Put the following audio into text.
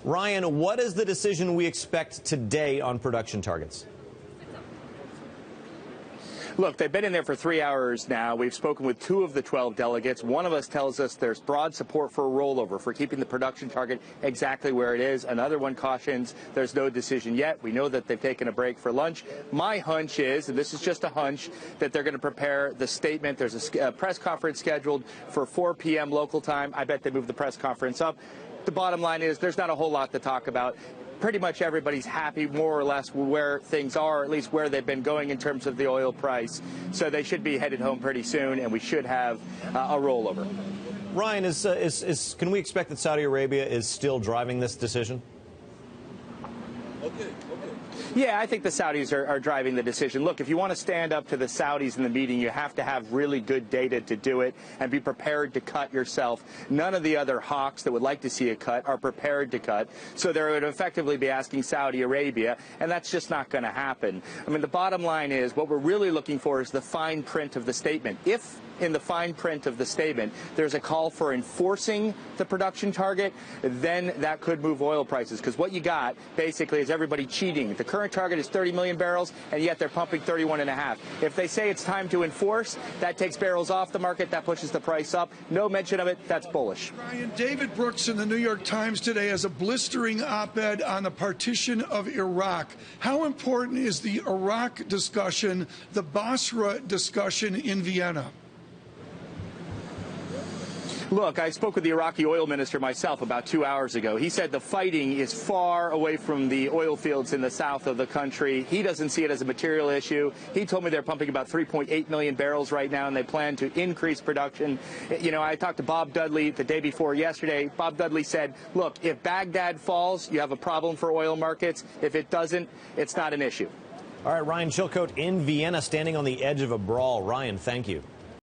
Ryan, what is the decision we expect today on production targets? Look, they've been in there for 3 hours now. We've spoken with 2 of the 12 delegates. One of us tells us there's broad support for a rollover, for keeping the production target exactly where it is. Another one cautions there's no decision yet. We know that they've taken a break for lunch. My hunch is, and this is just a hunch, that they're going to prepare the statement. There's a press conference scheduled for 4 p.m. local time. I bet they move the press conference up. The bottom line is there's not a whole lot to talk about. Pretty much everybody's happy more or less where things are, at least where they've been going in terms of the oil price. So they should be headed home pretty soon, and we should have a rollover. Ryan, can we expect that Saudi Arabia is still driving this decision? Yeah, I think the Saudis are driving the decision. Look, if you want to stand up to the Saudis in the meeting, you have to have really good data to do it and be prepared to cut yourself. None of the other hawks that would like to see a cut are prepared to cut. So they would effectively be asking Saudi Arabia, and that's just not going to happen. I mean, the bottom line is what we're really looking for is the fine print of the statement. If in the fine print of the statement there's a call for enforcing the production target, then that could move oil prices. Because what you got basically is everybody cheating. The current target is 30 million barrels, and yet they're pumping 31.5. If they say it's time to enforce, that takes barrels off the market, that pushes the price up. No mention of it, that's bullish. Ryan, David Brooks in the New York Times today has a blistering op-ed on the partition of Iraq. How important is the Iraq discussion, the Basra discussion in Vienna? Look, I spoke with the Iraqi oil minister myself about 2 hours ago. He said the fighting is far away from the oil fields in the south of the country. He doesn't see it as a material issue. He told me they're pumping about 3.8 million barrels right now, and they plan to increase production. You know, I talked to Bob Dudley the day before yesterday. Bob Dudley said, look, if Baghdad falls, you have a problem for oil markets. If it doesn't, it's not an issue. All right, Ryan Chilcote in Vienna, standing on the edge of a brawl. Ryan, thank you.